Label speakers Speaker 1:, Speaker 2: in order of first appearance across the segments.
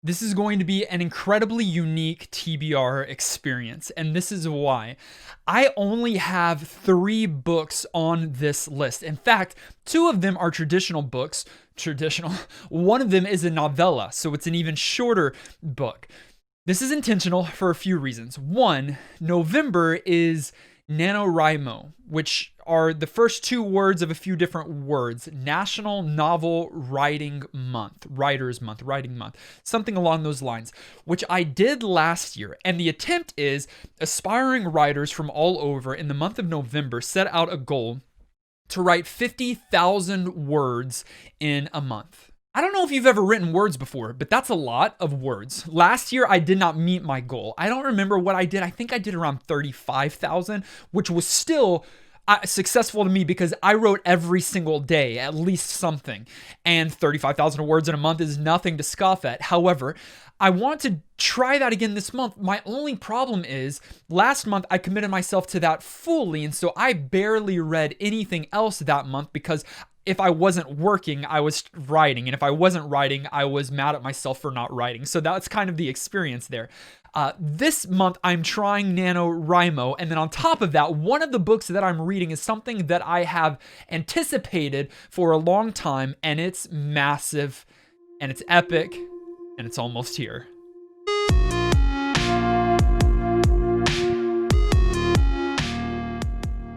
Speaker 1: This is going to be an incredibly unique TBR experience, and this is why. I only have 3 books on this list. In fact, 2 of them are traditional books. Traditional. One of them is a novella, so it's an even shorter book. This is intentional for a few reasons. One, November is NaNoWriMo, which are the first 2 words of a few different words. National Novel Writing Month, Writers Month, Writing Month, something along those lines, which I did last year. And the attempt is aspiring writers from all over in the month of November set out a goal to write 50,000 words in a month. I don't know if you've ever written words before, but that's a lot of words. Last year, I did not meet my goal. I don't remember what I did. I think I did around 35,000, which was still successful to me because I wrote every single day, at least something. And 35,000 words in a month is nothing to scoff at. However, I want to try that again this month. My only problem is last month I committed myself to that fully. And so I barely read anything else that month because if I wasn't working, I was writing. And if I wasn't writing, I was mad at myself for not writing. So that's kind of the experience there. This month, I'm trying NaNoWriMo. And then on top of that, one of the books that I'm reading is something that I have anticipated for a long time. And it's massive, and it's epic, and it's almost here.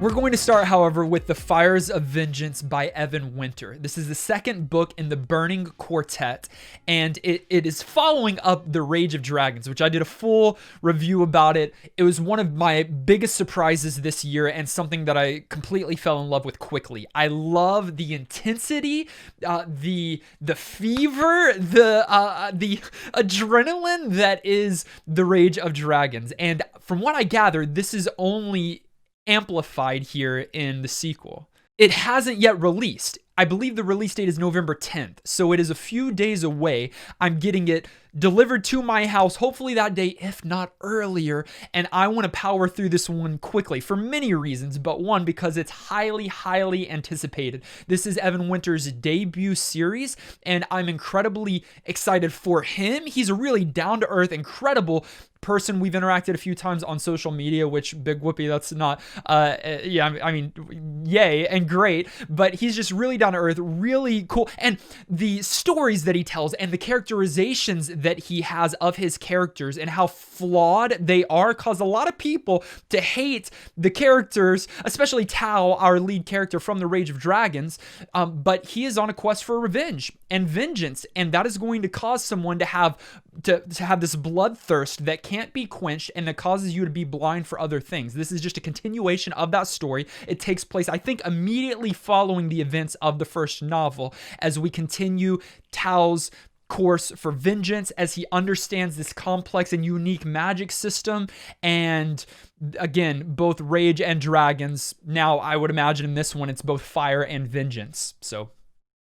Speaker 1: We're going to start, however, with The Fires of Vengeance by Evan Winter. This is the second book in the Burning Quartet, and it is following up The Rage of Dragons, which I did a full review about it. It was one of my biggest surprises this year and something that I completely fell in love with quickly. I love the intensity, the fever, the adrenaline that is The Rage of Dragons. And from what I gathered, this is only amplified here in the sequel. It hasn't yet released. I believe the release date is November 10th, so it is a few days away. I'm getting it delivered to my house, hopefully that day, if not earlier, and I want to power through this one quickly for many reasons, but one, because it's highly, highly anticipated. This is Evan Winter's debut series, and I'm incredibly excited for him. He's a really down-to-earth, incredible person. We've interacted a few times on social media, which big whoopee, that's not, I mean, yay and great, but he's just really down to earth, really cool. And the stories that he tells and the characterizations that he has of his characters and how flawed they are cause a lot of people to hate the characters, especially Tao, our lead character from The Rage of Dragons. But he is on a quest for revenge and vengeance, and that is going to cause someone to have this bloodthirst that can't be quenched and that causes you to be blind for other things. This is just a continuation of that story. It takes place, I think, immediately following the events of the first novel as we continue Tao's course for vengeance as he understands this complex and unique magic system. And again, both rage and dragons. Now, I would imagine in this one, it's both fire and vengeance. So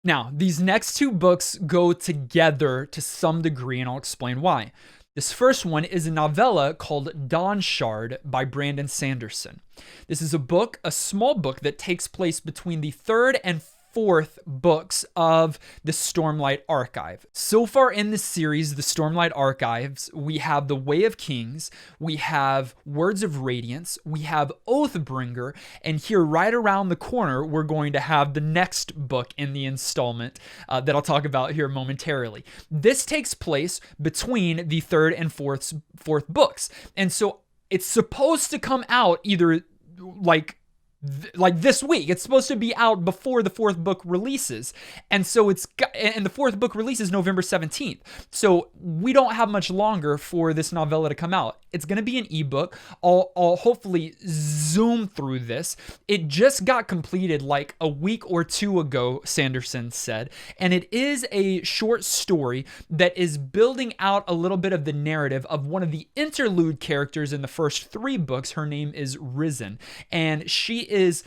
Speaker 1: now, these next 2 books go together to some degree, and I'll explain why. This first one is a novella called Dawnshard by Brandon Sanderson. This is a small book that takes place between the 3rd and 4th books of the Stormlight Archive. So far in this series, the Stormlight Archives, we have The Way of Kings, we have Words of Radiance, we have Oathbringer, and here right around the corner, we're going to have the next book in the installment that I'll talk about here momentarily. This takes place between the 3rd and 4th books. And so it's supposed to come out either like this week. It's supposed to be out before the 4th book releases. And so the 4th book releases November 17th. So we don't have much longer for this novella to come out. It's going to be an ebook. I'll hopefully zoom through this. It just got completed like a week or 2 ago, Sanderson said. And it is a short story that is building out a little bit of the narrative of one of the interlude characters in the first 3 books. Her name is Risen. And she is,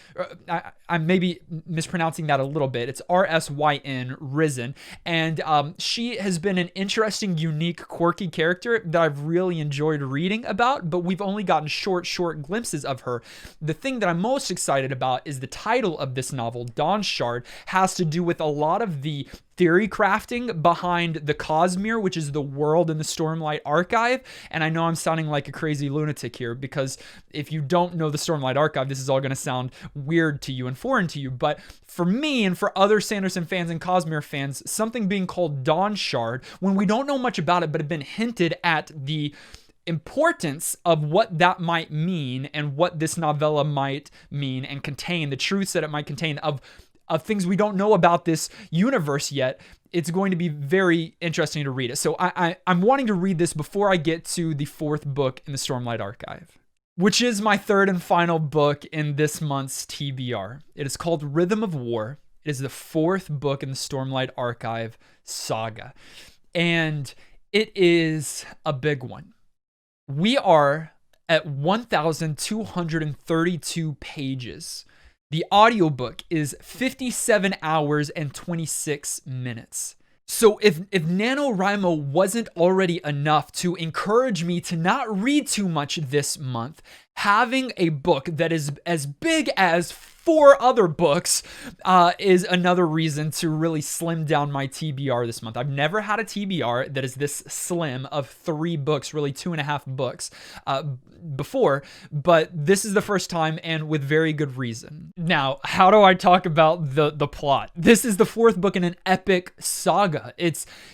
Speaker 1: I'm maybe mispronouncing that a little bit. It's Rysyn, Risen. And she has been an interesting, unique, quirky character that I've really enjoyed reading about, but we've only gotten short glimpses of her. The thing that I'm most excited about is the title of this novel, Dawnshard, has to do with a lot of the theory crafting behind the Cosmere, which is the world in the Stormlight Archive. And I know I'm sounding like a crazy lunatic here, because if you don't know the Stormlight Archive, this is all going to sound weird to you and foreign to you. But for me and for other Sanderson fans and Cosmere fans, something being called Dawnshard, when we don't know much about it, but have been hinted at the importance of what that might mean and what this novella might mean and contain, the truths that it might contain of things we don't know about this universe yet, it's going to be very interesting to read it. So I'm wanting to read this before I get to the 4th book in the Stormlight Archive, which is my 3rd and final book in this month's TBR. It is called Rhythm of War. It is the 4th book in the Stormlight Archive saga, and it is a big one. We are at 1,232 pages. The audiobook is 57 hours and 26 minutes. So if NaNoWriMo wasn't already enough to encourage me to not read too much this month, having a book that is as big as 4 other books is another reason to really slim down my TBR this month. I've never had a TBR that is this slim of 3 books, really 2.5 books before, but this is the first time, and with very good reason. Now, how do I talk about the plot? This is the 4th book in an epic saga.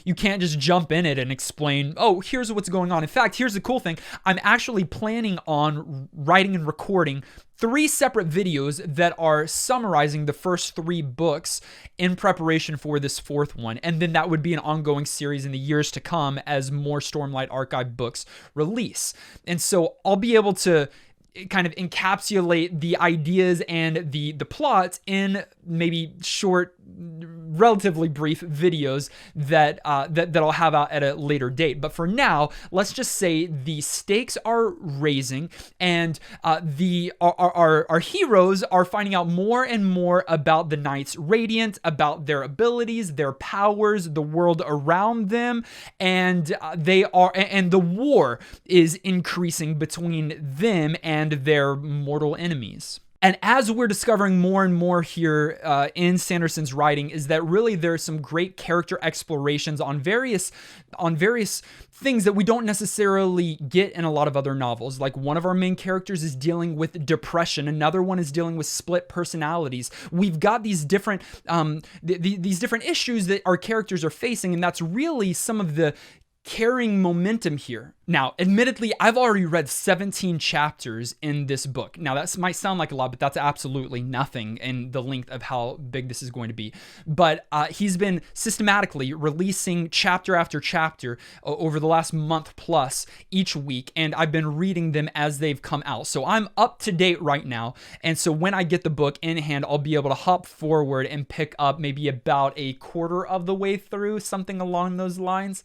Speaker 1: You can't just jump in it and explain, oh, here's what's going on. In fact, here's the cool thing. I'm actually planning on writing and recording 3 separate videos that are summarizing the first 3 books in preparation for this 4th one. And then that would be an ongoing series in the years to come as more Stormlight Archive books release. And so I'll be able to kind of encapsulate the ideas and the plot in maybe short, relatively brief videos that I'll have out at a later date. But for now, let's just say the stakes are raising, and our heroes are finding out more and more about the Knights Radiant, about their abilities, their powers, the world around them, and the war is increasing between them and their mortal enemies. And as we're discovering more and more here in Sanderson's writing, is that really there's some great character explorations on various things that we don't necessarily get in a lot of other novels. Like, one of our main characters is dealing with depression, another one is dealing with split personalities. We've got these different these different issues that our characters are facing, and that's really some of the carrying momentum here. Now, admittedly, I've already read 17 chapters in this book. Now, that might sound like a lot, but that's absolutely nothing in the length of how big this is going to be. But he's been systematically releasing chapter after chapter over the last month plus each week, and I've been reading them as they've come out. So I'm up to date right now, and so when I get the book in hand, I'll be able to hop forward and pick up maybe about a quarter of the way through, something along those lines.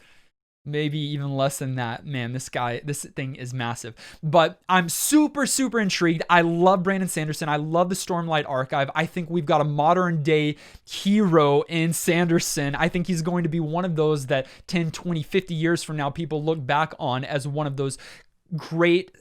Speaker 1: Maybe even less than that. Man, this thing is massive. But I'm super, super intrigued. I love Brandon Sanderson. I love the Stormlight Archive. I think we've got a modern day hero in Sanderson. I think he's going to be one of those that 10, 20, 50 years from now, people look back on as one of those great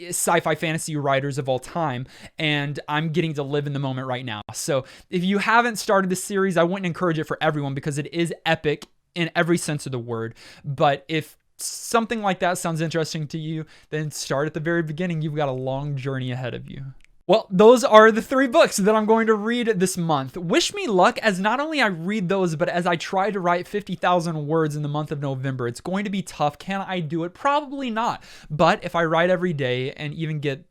Speaker 1: sci-fi fantasy writers of all time, and I'm getting to live in the moment right now. So if you haven't started this series, I wouldn't encourage it for everyone because it is epic in every sense of the word. But if something like that sounds interesting to you, then start at the very beginning. You've got a long journey ahead of you. Well, those are the 3 books that I'm going to read this month. Wish me luck as not only I read those, but as I try to write 50,000 words in the month of November. It's going to be tough. Can I do it? Probably not. But if I write every day and even get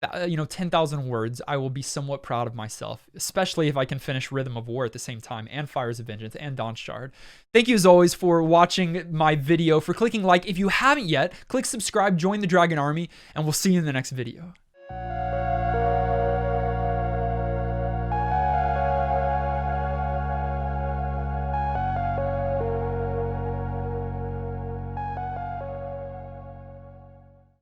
Speaker 1: 10,000 words, I will be somewhat proud of myself, especially if I can finish Rhythm of War at the same time, and Fires of Vengeance, and Dawnshard. Thank you as always for watching my video, for clicking like. If you haven't yet, click subscribe, join the Dragon Army, and we'll see you in the next video.